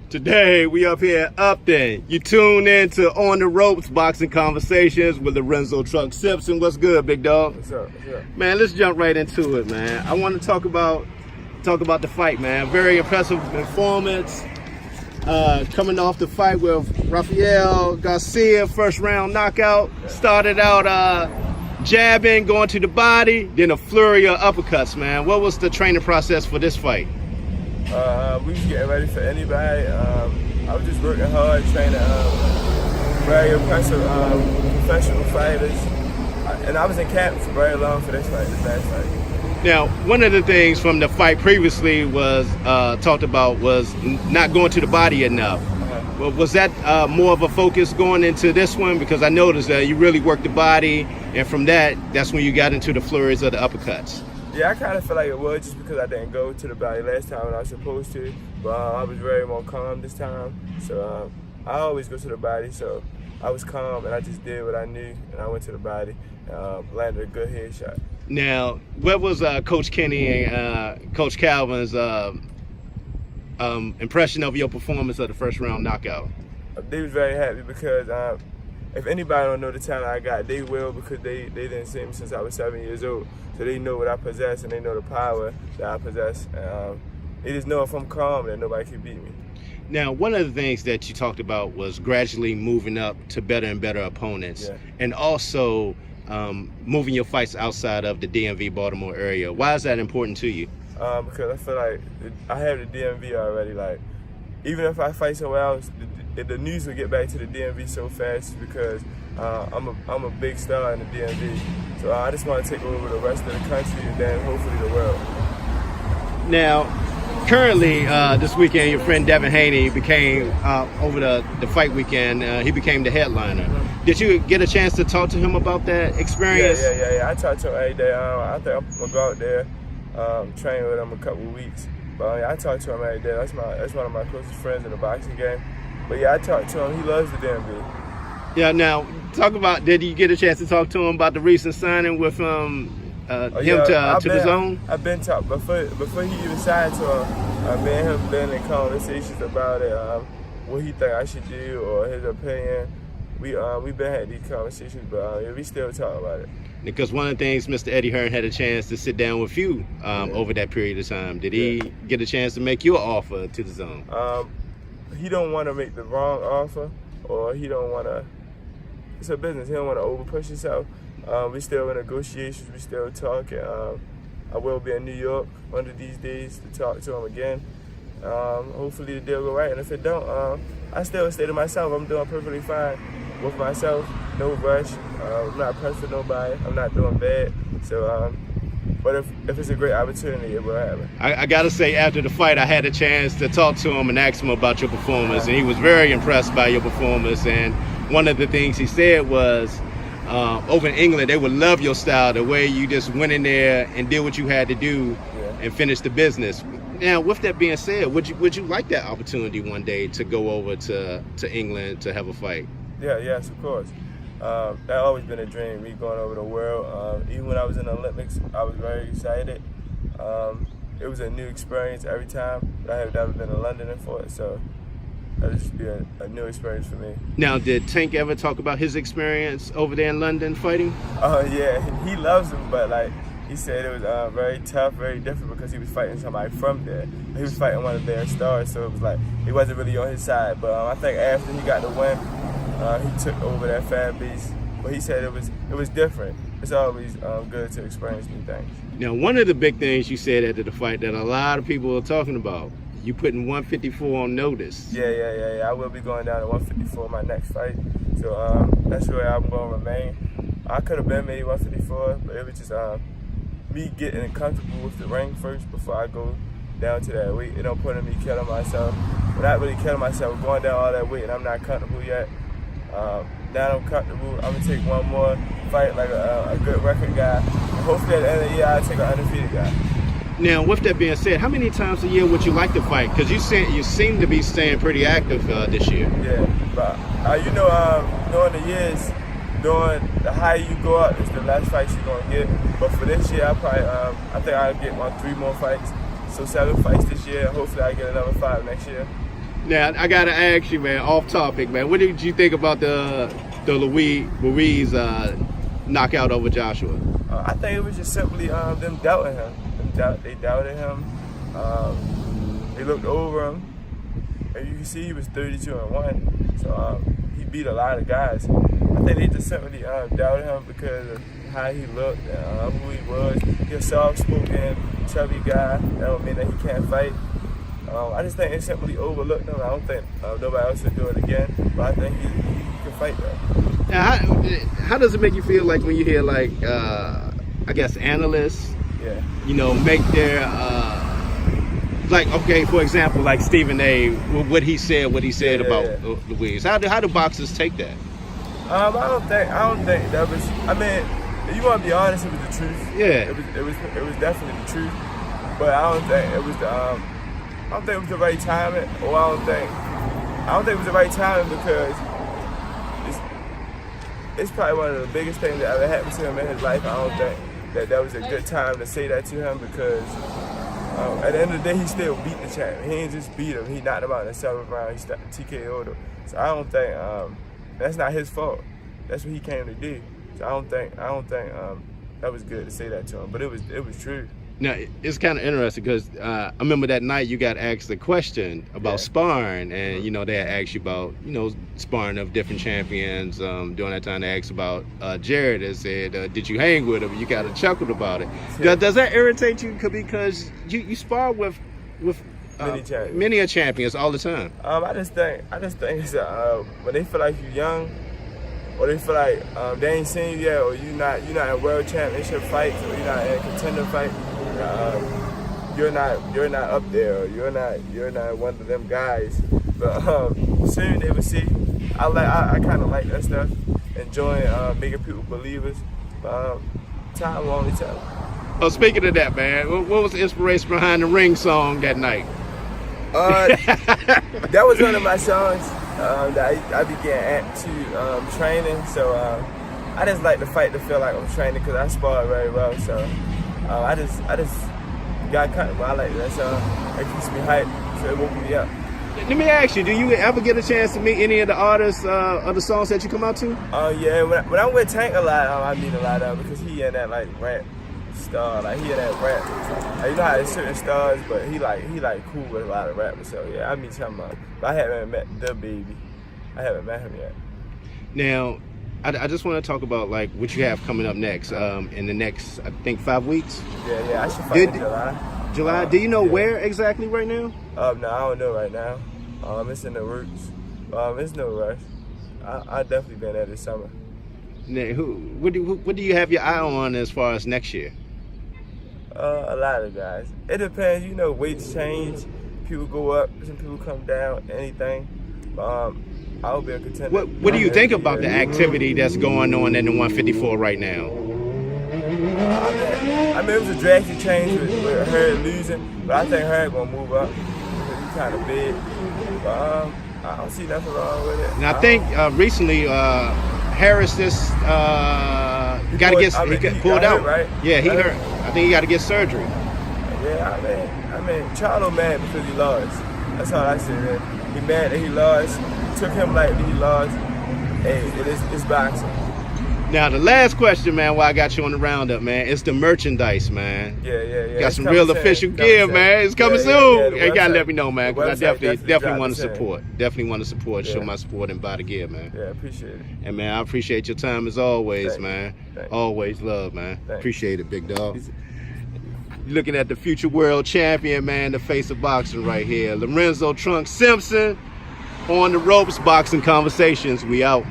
Today, we up here at Upton. You tune in to On the Ropes Boxing Conversations with Lorenzo Truck Simpson. What's good, big dog? What's up? What's up? Man, let's jump right into it, man. I want to talk about the fight, man. Very impressive performance. Coming off the fight with Rafael Garcia, first round knockout. Started out jabbing, going to the body, then a flurry of uppercuts, man. What was the training process for this fight? We was getting ready for anybody. I was just working hard, training very impressive professional fighters. And I was in camp for very long for this last fight. Now, one of the things from the fight previously was talked about was not going to the body enough. Well, was that more of a focus going into this one? Because I noticed that you really worked the body, and from that's when you got into the flurries of the uppercuts. Yeah, I kind of feel like it was just because I didn't go to the body last time when I was supposed to. But I was very more calm this time. So I always go to the body, so I was calm and I just did what I knew, and I went to the body, landed a good headshot. Now, what was Coach Kenny and Coach Calvin's impression of your performance of the first round knockout? They was very happy because if anybody don't know the talent I got, they will, because they didn't see me since I was 7 years old. So they know what I possess and they know the power that I possess. They just know if I'm calm that nobody can beat me. Now, one of the things that you talked about was gradually moving up to better and better opponents, and also moving your fights outside of the DMV Baltimore area. Why is that important to you? Because I feel like I have the DMV already. Like, even if I fight somewhere else, the news will get back to the DMV so fast because I'm a big star in the DMV. So I just want to take over the rest of the country and then hopefully the world. Now, currently this weekend, your friend Devin Haney became, over the fight weekend, he became the headliner. Did you get a chance to talk to him about that experience? Yeah. I talk to him every day. I think I'm gonna go out there, train with him a couple of weeks. But I talk to him every day. That's one of my closest friends in the boxing game. But yeah, I talk to him. He loves the DMV. Yeah. Now, talk about. Did you get a chance to talk to him about the recent signing with him to the zone? I've been talking before he even signed to him. Me and him been in conversations about it. What he think I should do or his opinion. We've been had these conversations, but we still talk about it. Because one of the things Mr. Eddie Hearn had a chance to sit down with you over that period of time. Did he get a chance to make you an offer to the zone? He don't want to make the wrong offer, or he don't want to. It's a business. He don't want to overpush himself. We still in negotiations. We still talking. I will be in New York one of these days to talk to him again. Hopefully the deal go right, and if it don't, I still stay to myself. I'm doing perfectly fine with myself. No rush. I'm not pressed for nobody. I'm not doing bad. So, but if it's a great opportunity, it will happen. I gotta say, after the fight, I had a chance to talk to him and ask him about your performance, and he was very impressed by your performance. And one of the things he said was, over in England, they would love your style, the way you just went in there and did what you had to do and finished the business. Now, with that being said, would you like that opportunity one day to go over to England to have a fight? Yes, of course. That always been a dream, me going over the world. Even when I was in the Olympics, I was very excited. It was a new experience every time. I have never been to London before, so that would just be a new experience for me. Now, did Tank ever talk about his experience over there in London fighting? Yeah, he loves him, but like he said, it was very tough, very different because he was fighting somebody from there. He was fighting one of their stars, so it was like he wasn't really on his side. But I think after he got the win, he took over that fan base. But he said it was different. It's always good to experience new things. Now, one of the big things you said after the fight that a lot of people are talking about, you putting 154 on notice. Yeah. I will be going down to 154 my next fight. So that's where I'm going to remain. I could have been maybe 154, but it was just me getting comfortable with the ring first before I go down to that weight. It don't put me killing myself. But not really killing myself, going down all that weight and I'm not comfortable yet. Now I'm comfortable. I'm going to take one more fight like a good record guy. And hopefully at the end of the year I'll take an undefeated guy. Now, with that being said, how many times a year would you like to fight? Because you seem to be staying pretty active this year. Yeah, but during the years, during the higher you go up, is the less fights you're gonna get. But for this year, I think I'll get 3 more fights. So 7 fights this year. Hopefully, I get another 5 next year. Now I gotta ask you, man, off topic, man. What did you think about the Ruiz knockout over Joshua? I think it was just simply them doubting him. They doubted him. They looked over him. And you can see he was 32-1. So he beat a lot of guys. I think they just simply doubted him because of how he looked and who he was. He's a soft-spoken, chubby guy. That don't mean that he can't fight. I just think they simply overlooked him. I don't think nobody else would do it again. But I think he can fight though. Now, how does it make you feel like when you hear like I guess analysts, you know, make their like, okay, for example, like Stephen A, what he said about Louise. How do boxers take that? I don't think that was. I mean, if you want to be honest, it was the truth. Yeah. It was definitely the truth. But I don't think it was the. I don't think it was the right timing, or I don't think it was the right timing because it's probably one of the biggest things that ever happened to him in his life. I don't think that was a good time to say that to him because at the end of the day, he still beat the champ. He ain't just beat him. He knocked him out in the 7th round. He TKO'd him. So I don't think that's not his fault. That's what he came to do. So I don't think that was good to say that to him. But it was true. Now, it's kind of interesting because I remember that night you got asked a question about sparring, and you know they had asked you about sparring of different champions. During that time, they asked about Jared and said, "Did you hang with him?" You got a chuckled about it. Yeah. Does that irritate you because you spar with many champions all the time? I just think it's when they feel like you're young, or they feel like they ain't seen you yet, or you're not in world championship fights, or you're not in a contender fight. You're not up there. Or you're not one of them guys. But soon they will see. I kind of like that stuff. Enjoying making people believers. Time will only tell. Oh, speaking of that, man, what was the inspiration behind the ring song that night? That was one of my songs that I began to training. So I just like to fight to feel like I'm training because I spar very well. So. I just got cut. I like that song. It keeps me hyped, so it woke me up. Let me ask you: do you ever get a chance to meet any of the artists of the songs that you come out to? Yeah. When I'm with Tank a lot, I meet a lot of because he in that like rap star, like he in that rap. Like, you know how there's certain stars, but he cool with a lot of rappers. So yeah, I meet him up. But I haven't met the baby. I haven't met him yet. Now. I just want to talk about like what you have coming up next in the next, I think, 5 weeks. Yeah, I should fight in July. July? Do you know where exactly right now? No, I don't know right now. It's in the works. It's no rush. I definitely been there this summer. Now, what do you have your eye on as far as next year? A lot of guys. It depends. Weights change. People go up. Some people come down. Anything. I'll be a contender. What do you think about the activity that's going on in the 154 right now? I mean, it was a drastic change with Hurd losing, but I think Hurd gonna move up because he's kind of big. But I don't see nothing wrong with it. And I think recently Harris just got to get pulled out. Right? Yeah, he hurt. I think he got to get surgery. Yeah, I mean, Charlo mad because he lost. That's all I say, man. He mad that he lost. Took him like he lost. Hey, it's boxing. Now the last question, man, while I got you on the roundup, man, it's the merchandise, man. Yeah. Got some real official gear, man. It's coming soon. You gotta let me know, man, because I definitely want to support. Definitely want to support. Show my support and buy the gear, man. Yeah, appreciate it. And man, I appreciate your time as always, man. Always love, man. Thanks. Appreciate it, big dog. You're looking at the future world champion, man, the face of boxing right here, Lorenzo Trunk Simpson. On the Ropes Boxing Conversations. We out.